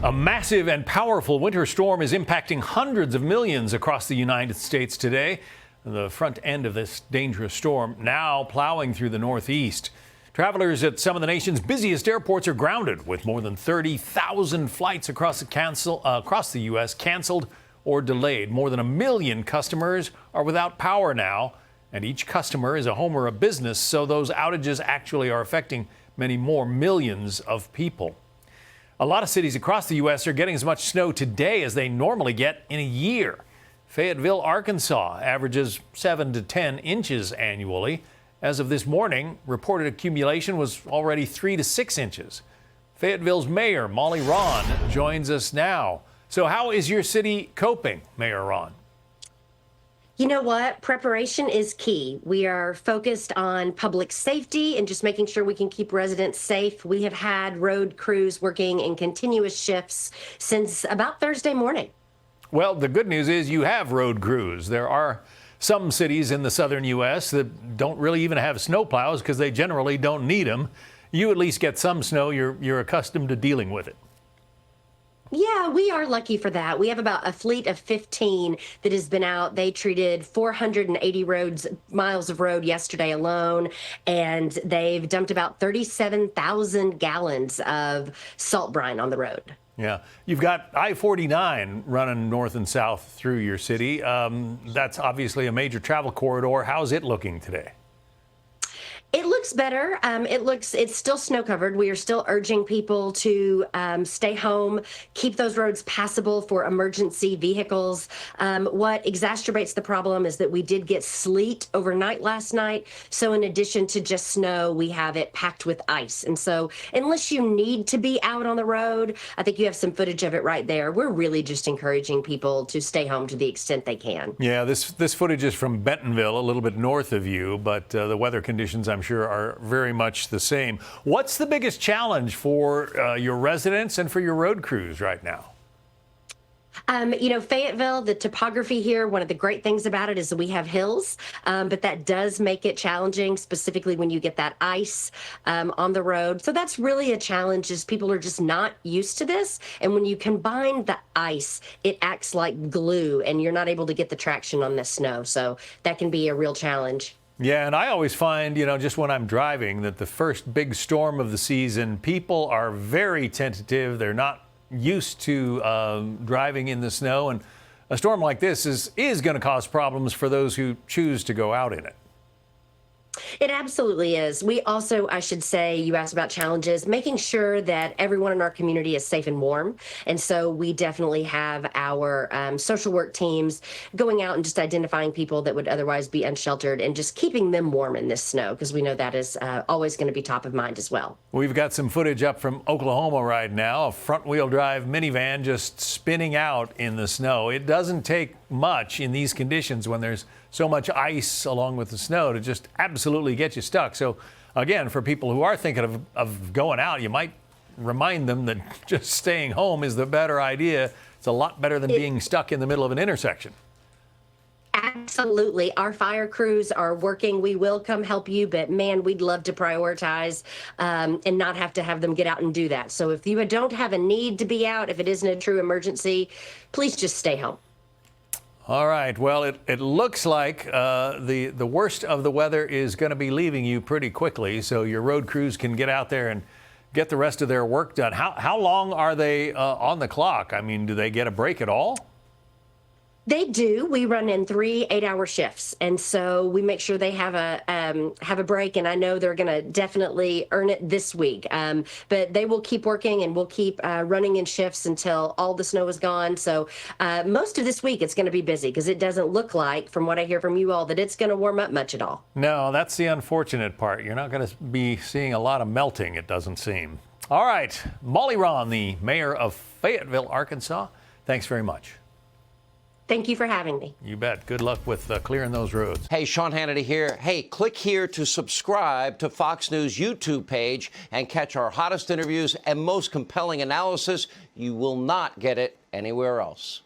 A massive and powerful winter storm is impacting hundreds of millions across the United States today. The front end of this dangerous storm now plowing through the Northeast. Travelers at some of the nation's busiest airports are grounded, with more than 30,000 flights across the U.S. canceled or delayed. More than 1 million customers are without power now, and each customer is a home or a business, so those outages actually are affecting many more millions of people. A lot of cities across the U.S. are getting as much snow today as they normally get in a year. Fayetteville, Arkansas averages 7 to 10 inches annually. As of this morning, reported accumulation was already 3 to 6 inches. Fayetteville's Mayor Molly Rawn joins us now. So how is your city coping, Mayor Rawn? You know what? Preparation is key. We are focused on public safety and just making sure we can keep residents safe. We have had road crews working in continuous shifts since about Thursday morning. Well, the good news is you have road crews. There are some cities in the southern U.S. that don't really even have snowplows because they generally don't need them. You at least get some snow. You're accustomed to dealing with it. Yeah, we are lucky for that. We have about a fleet of 15 that has been out. They treated 480 miles of road yesterday alone, and they've dumped about 37,000 gallons of salt brine on the road. Yeah, you've got I-49 running north and south through your city. That's obviously a major travel corridor. How's it looking today? It looks better. It's still snow covered. We are still urging people to stay home, keep those roads passable for emergency vehicles. What exacerbates the problem is that we did get sleet overnight last night. So in addition to just snow, we have it packed with ice. And so unless you need to be out on the road, I think you have some footage of it right there. We're really just encouraging people to stay home to the extent they can. Yeah, this footage is from Bentonville, a little bit north of you, but the weather conditions, I'm sure, are very much the same. What's the biggest challenge for your residents and for your road crews right now? Fayetteville, the topography here, one of the great things about it is that we have hills, but that does make it challenging, specifically when you get that ice on the road. So that's really a challenge, is people are just not used to this. And when you combine the ice, it acts like glue and you're not able to get the traction on the snow. So that can be a real challenge. Yeah, and I always find, just when I'm driving, that the first big storm of the season, people are very tentative. They're not used to driving in the snow, and a storm like this is going to cause problems for those who choose to go out in it. It absolutely is. We also, I should say, you asked about challenges, making sure that everyone in our community is safe and warm. And so we definitely have our social work teams going out and just identifying people that would otherwise be unsheltered and just keeping them warm in this snow, because we know that is always going to be top of mind as well. We've got some footage up from Oklahoma right now, a front-wheel drive minivan just spinning out in the snow. It doesn't take much in these conditions when there's so much ice along with the snow to just absolutely get you stuck. So again, for people who are thinking of going out, you might remind them that just staying home is the better idea. It's a lot better than being stuck in the middle of an intersection. Absolutely. Our fire crews are working. We will come help you, but man, we'd love to prioritize and not have to have them get out and do that. So if you don't have a need to be out, if it isn't a true emergency, please just stay home. All right. Well, it looks like the worst of the weather is going to be leaving you pretty quickly, so your road crews can get out there and get the rest of their work done. How long are they on the clock? I mean, do they get a break at all? They do. We run in 3 8-hour shifts, and so we make sure they have a break. And I know they're going to definitely earn it this week. But they will keep working, and we'll keep running in shifts until all the snow is gone. So most of this week it's going to be busy, because it doesn't look like, from what I hear from you all, that it's going to warm up much at all. No, that's the unfortunate part. You're not going to be seeing a lot of melting, it doesn't seem. All right, Molly Rawn, the mayor of Fayetteville, Arkansas. Thanks very much. Thank you for having me. You bet. Good luck with clearing those roads. Hey, Sean Hannity here. Hey, click here to subscribe to Fox News YouTube page and catch our hottest interviews and most compelling analysis. You will not get it anywhere else.